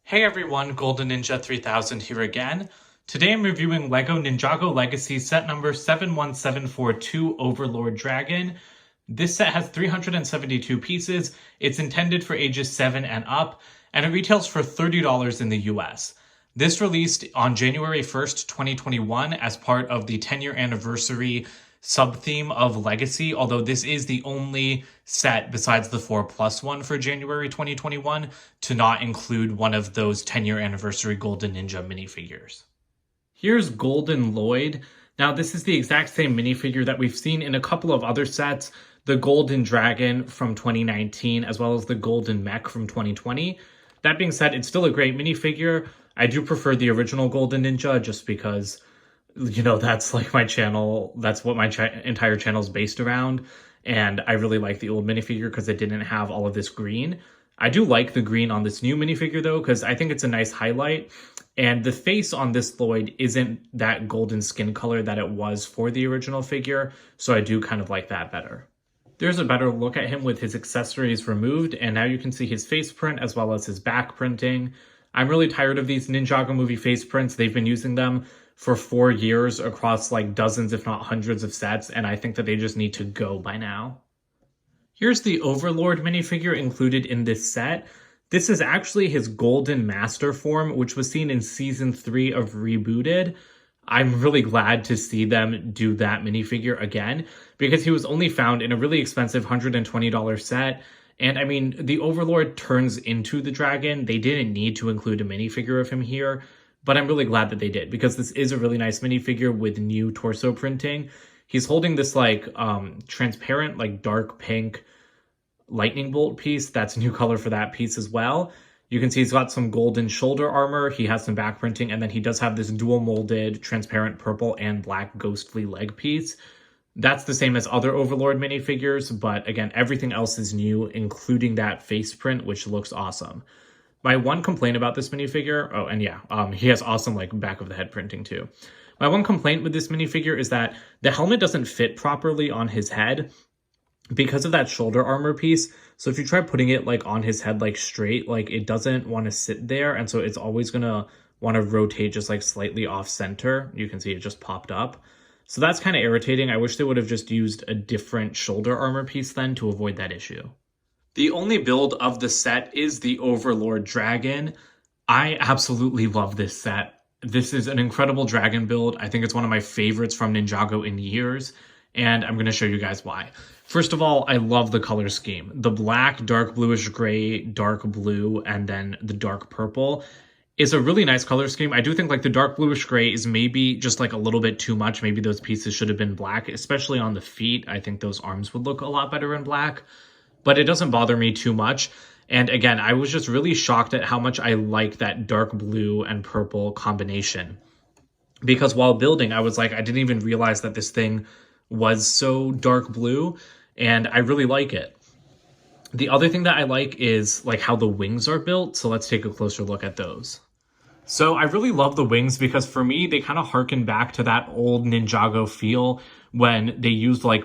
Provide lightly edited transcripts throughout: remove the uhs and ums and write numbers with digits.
Hey everyone, Golden Ninja 3000 here again. Today I'm reviewing LEGO Ninjago Legacy set number 71742 Overlord Dragon. This set has 372 pieces, it's intended for ages 7 and up, and it retails for $30 in the US. This released on January 1st, 2021 as part of the 10-year anniversary sub-theme of Legacy, although this is the only set besides the 4+ one for January 2021 to not include one of those 10-year anniversary Golden Ninja minifigures. Here's Golden Lloyd. Now this is the exact same minifigure that we've seen in a couple of other sets, the Golden Dragon from 2019 as well as the Golden Mech from 2020. That being said, it's still a great minifigure. I do prefer the original Golden Ninja just because, you know, that's like my channel, that's what my entire channel is based around, and I really like the old minifigure because it didn't have all of this green. I do like the green on this new minifigure though, because I think it's a nice highlight, and the face on this Lloyd isn't that golden skin color that it was for the original figure, so I do kind of like that better. There's a better look at him with his accessories removed, and now you can see his face print as well as his back printing. I'm really tired of these Ninjago movie face prints. They've been using them for 4 years across like dozens, if not hundreds of sets, and I think that they just need to go by now. Here's the Overlord minifigure included in this set. This is actually his Golden Master form, which was seen in Season 3 of Rebooted. I'm really glad to see them do that minifigure again, because he was only found in a really expensive $120 set. And I mean, the Overlord turns into the dragon. They didn't need to include a minifigure of him here, but I'm really glad that they did, because this is a really nice minifigure with new torso printing. He's holding this like transparent, like dark pink lightning bolt piece. That's a new color for that piece as well. You can see he's got some golden shoulder armor. He has some back printing, and then he does have this dual molded transparent purple and black ghostly leg piece. That's the same as other Overlord minifigures, but again, everything else is new, including that face print, which looks awesome. My one complaint about this minifigure, oh, and yeah, he has awesome like back of the head printing too. My one complaint with this minifigure is that the helmet doesn't fit properly on his head because of that shoulder armor piece. So if you try putting it like on his head like straight, like it doesn't want to sit there, and so it's always gonna want to rotate just like slightly off center. You can see it just popped up. So that's kind of irritating. I wish they would have just used a different shoulder armor piece then to avoid that issue. The only build of the set is the Overlord Dragon. I absolutely love this set. This is an incredible dragon build. I think it's one of my favorites from Ninjago in years, and I'm going to show you guys why. First of all, I love the color scheme. The black, dark bluish gray, dark blue, and then the dark purple is a really nice color scheme. I do think like the dark bluish gray is maybe just like a little bit too much. Maybe those pieces should have been black, especially on the feet. I think those arms would look a lot better in black, but it doesn't bother me too much. And again, I was just really shocked at how much I like that dark blue and purple combination, because while building, I was like, I didn't even realize that this thing was so dark blue, and I really like it. The other thing that I like is like how the wings are built. So let's take a closer look at those. So I really love the wings because for me, they kind of harken back to that old Ninjago feel when they used like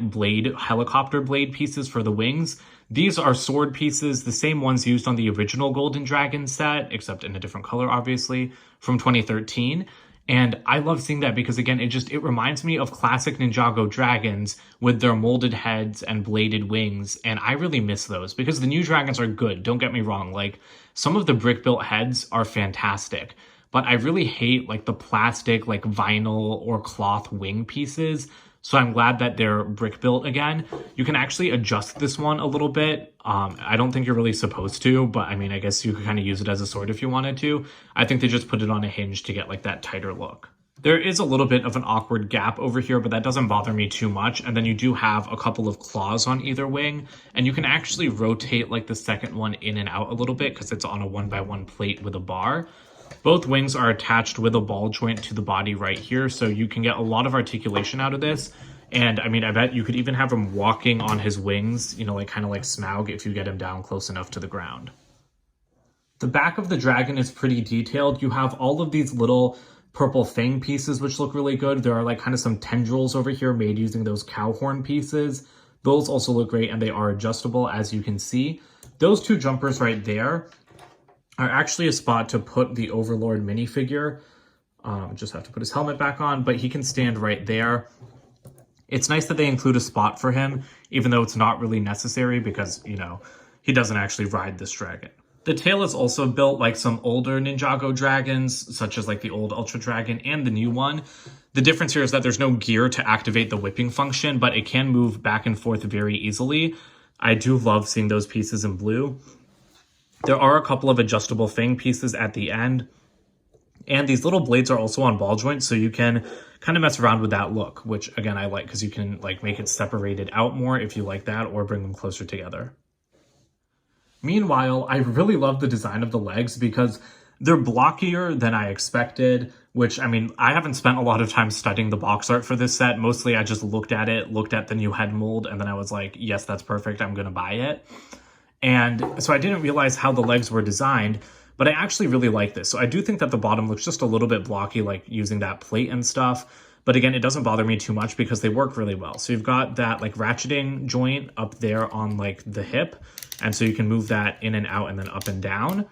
helicopter blade pieces for the wings. These are sword pieces, the same ones used on the original Golden Dragon set, except in a different color, obviously, from 2013. And I love seeing that because, again, it reminds me of classic Ninjago dragons with their molded heads and bladed wings. And I really miss those because the new dragons are good. Don't get me wrong. Like, some of the brick-built heads are fantastic, but I really hate like the plastic, like vinyl or cloth wing pieces. So I'm glad that they're brick built again. You can actually adjust this one a little bit. I don't think you're really supposed to, but I mean, I guess you could kind of use it as a sword if you wanted to. I think they just put it on a hinge to get like that tighter look. There is a little bit of an awkward gap over here, but that doesn't bother me too much. And then you do have a couple of claws on either wing, and you can actually rotate like the second one in and out a little bit because it's on a 1x1 plate with a bar. Both wings are attached with a ball joint to the body right here, so you can get a lot of articulation out of this. And I mean, I bet you could even have him walking on his wings, you know, like kind of like Smaug if you get him down close enough to the ground. The back of the dragon is pretty detailed. You have all of these little purple fang pieces, which look really good. There are like kind of some tendrils over here made using those cow horn pieces. Those also look great, and they are adjustable, as you can see. Those two jumpers right there are actually a spot to put the Overlord minifigure. Just have to put his helmet back on, but he can stand right there. It's nice that they include a spot for him, even though it's not really necessary because, you know, he doesn't actually ride this dragon. The tail is also built like some older Ninjago dragons, such as like the old Ultra Dragon and the new one. The difference here is that there's no gear to activate the whipping function, but it can move back and forth very easily. I do love seeing those pieces in blue. There are a couple of adjustable fang pieces at the end. And these little blades are also on ball joints, so you can kind of mess around with that look, which again I like because you can like make it separated out more if you like that, or bring them closer together. Meanwhile, I really love the design of the legs because they're blockier than I expected, which, I mean, I haven't spent a lot of time studying the box art for this set. Mostly I just looked at it, looked at the new head mold, and then I was like, yes, that's perfect, I'm gonna buy it. And so I didn't realize how the legs were designed, but I actually really like this. So I do think that the bottom looks just a little bit blocky, like using that plate and stuff. But again, it doesn't bother me too much because they work really well. So you've got that like ratcheting joint up there on like the hip. And so you can move that in and out and then up and down.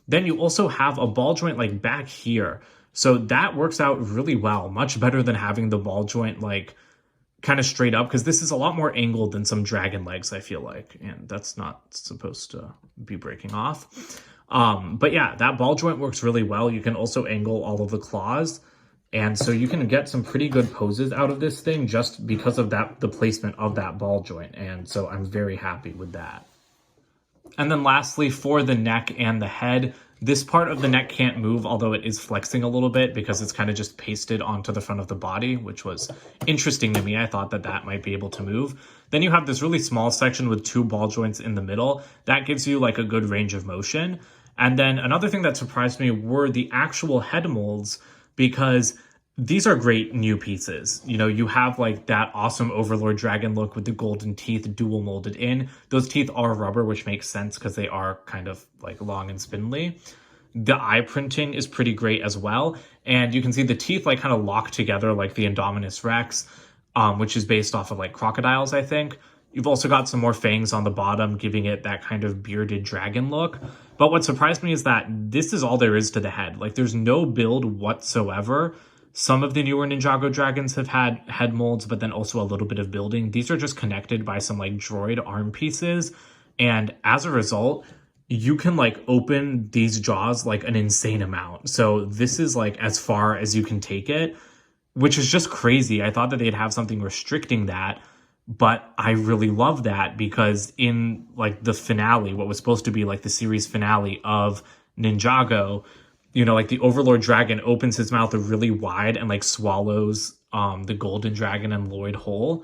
Then you also have a ball joint like back here. So that works out really well, much better than having the ball joint like kind of straight up, because this is a lot more angled than some dragon legs, I feel like. And that's not supposed to be breaking off. But yeah, that ball joint works really well. You can also angle all of the claws. And so you can get some pretty good poses out of this thing just because of that, the placement of that ball joint. And so I'm very happy with that. And then lastly, for the neck and the head, this part of the neck can't move, although it is flexing a little bit because it's kind of just pasted onto the front of the body, which was interesting to me. I thought that that might be able to move. Then you have this really small section with two ball joints in the middle. That gives you like a good range of motion. And then another thing that surprised me were the actual head molds, because these are great new pieces. You know, you have like that awesome Overlord Dragon look with the golden teeth dual molded in. Those teeth are rubber, which makes sense because they are kind of like long and spindly. The eye printing is pretty great as well. And you can see the teeth like kind of lock together like the Indominus Rex, which is based off of like crocodiles, I think. You've also got some more fangs on the bottom, giving it that kind of bearded dragon look. But what surprised me is that this is all there is to the head. Like there's no build whatsoever. Some of the newer Ninjago dragons have had head molds, but then also a little bit of building. These are just connected by some like droid arm pieces. And as a result, you can like open these jaws like an insane amount. So this is like as far as you can take it, which is just crazy. I thought that they'd have something restricting that, but I really love that because in like the finale, what was supposed to be like the series finale of Ninjago, you know, like the Overlord Dragon opens his mouth really wide and like swallows the Golden Dragon and Lloyd whole.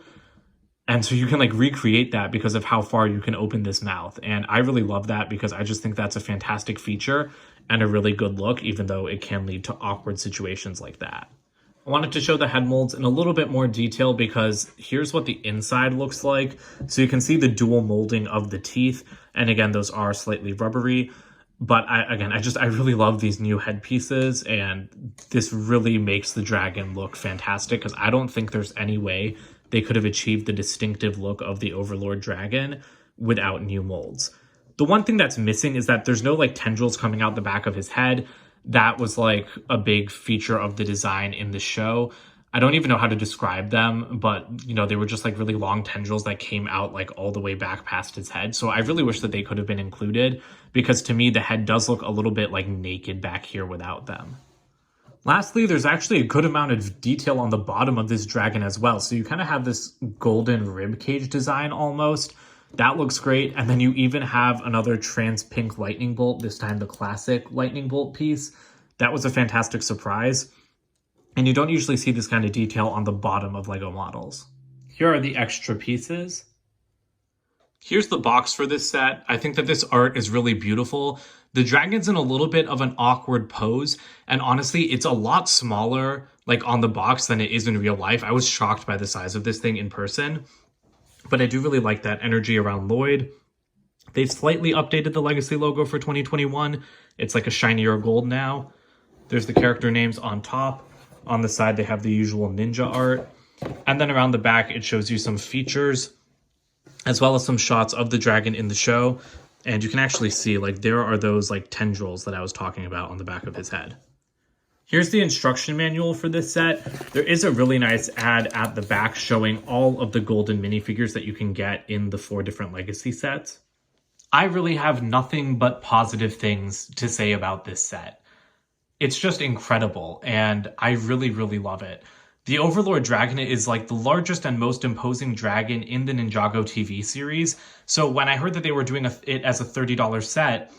And so you can like recreate that because of how far you can open this mouth. And I really love that because I just think that's a fantastic feature and a really good look, even though it can lead to awkward situations like that. I wanted to show the head molds in a little bit more detail because here's what the inside looks like. So you can see the dual molding of the teeth. And again, those are slightly rubbery. But I really love these new head pieces, and this really makes the dragon look fantastic because I don't think there's any way they could have achieved the distinctive look of the Overlord Dragon without new molds. The one thing that's missing is that there's no like tendrils coming out the back of his head. That was like a big feature of the design in the show. I don't even know how to describe them, but you know, they were just like really long tendrils that came out like all the way back past his head. So I really wish that they could have been included because to me, the head does look a little bit like naked back here without them. Lastly, there's actually a good amount of detail on the bottom of this dragon as well. So you kind of have this golden rib cage design almost. That looks great. And then you even have another trans pink lightning bolt, this time the classic lightning bolt piece. That was a fantastic surprise. And you don't usually see this kind of detail on the bottom of LEGO models. Here are the extra pieces. Here's the box for this set. I think that this art is really beautiful. The dragon's in a little bit of an awkward pose, and honestly, it's a lot smaller like on the box than it is in real life. I was shocked by the size of this thing in person, but I do really like that energy around Lloyd. They've slightly updated the Legacy logo for 2021. It's like a shinier gold now. There's the character names on top. On the side, they have the usual ninja art. And then around the back, it shows you some features, as well as some shots of the dragon in the show. And you can actually see, like, there are those, like, tendrils that I was talking about on the back of his head. Here's the instruction manual for this set. There is a really nice ad at the back showing all of the golden minifigures that you can get in the 4 different legacy sets. I really have nothing but positive things to say about this set. It's just incredible, and I really, really love it. The Overlord Dragon is like the largest and most imposing dragon in the Ninjago TV series. So when I heard that they were doing it as a $30 set,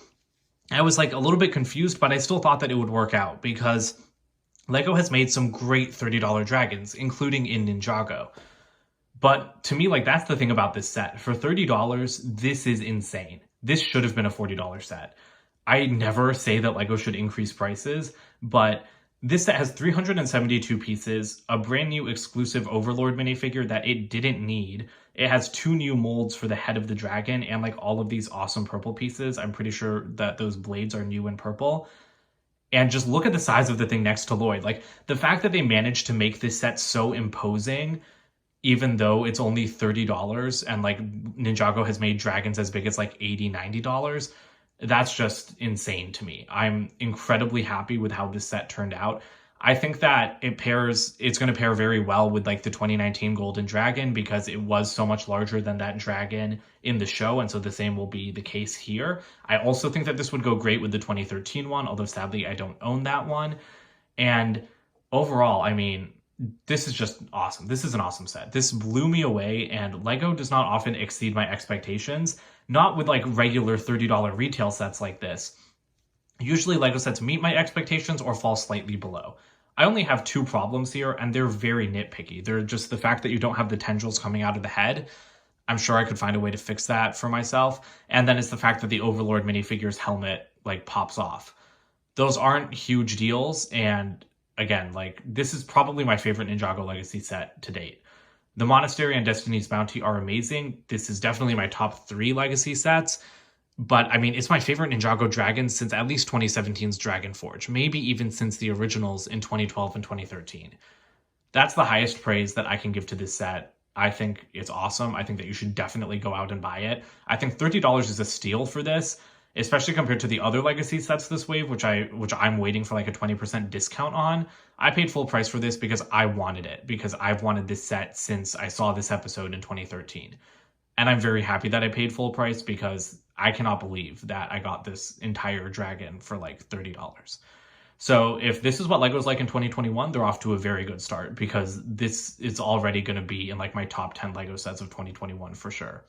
I was like a little bit confused, but I still thought that it would work out because LEGO has made some great $30 dragons, including in Ninjago. But to me, like, that's the thing about this set. For $30, this is insane. This should have been a $40 set. I never say that LEGO should increase prices, but this set has 372 pieces, a brand new exclusive Overlord minifigure that it didn't need. It has 2 new molds for the head of the dragon and like all of these awesome purple pieces. I'm pretty sure that those blades are new and purple. And just look at the size of the thing next to Lloyd. Like, the fact that they managed to make this set so imposing, even though it's only $30 and like Ninjago has made dragons as big as like $80, $90, that's just insane to me. I'm incredibly happy with how this set turned out. I think that it's going to pair very well with like the 2019 Golden Dragon because it was so much larger than that dragon in the show, and so the same will be the case here. I also think that this would go great with the 2013 one, although sadly I don't own that one. And overall, I mean, this is just awesome. This is an awesome set. This blew me away, and LEGO does not often exceed my expectations, not with like regular $30 retail sets like this. Usually LEGO sets meet my expectations or fall slightly below. I only have 2 problems here, and they're very nitpicky. They're just the fact that you don't have the tendrils coming out of the head. I'm sure I could find a way to fix that for myself. And then it's the fact that the Overlord minifigure's helmet like pops off. Those aren't huge deals, and again, like, this is probably my favorite Ninjago Legacy set to date. The Monastery and Destiny's Bounty are amazing. This is definitely my top 3 Legacy sets. But, I mean, it's my favorite Ninjago dragon since at least 2017's Dragon Forge. Maybe even since the originals in 2012 and 2013. That's the highest praise that I can give to this set. I think it's awesome. I think that you should definitely go out and buy it. I think $30 is a steal for this, especially compared to the other Legacy sets this wave, which I'm waiting for like a 20% discount on. I paid full price for this because I wanted it, because I've wanted this set since I saw this episode in 2013. And I'm very happy that I paid full price because I cannot believe that I got this entire dragon for like $30. So if this is what LEGO's like in 2021, they're off to a very good start because this is already going to be in like my top 10 LEGO sets of 2021 for sure.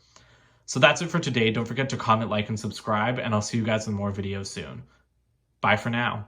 So that's it for today. Don't forget to comment, like, and subscribe, and I'll see you guys in more videos soon. Bye for now.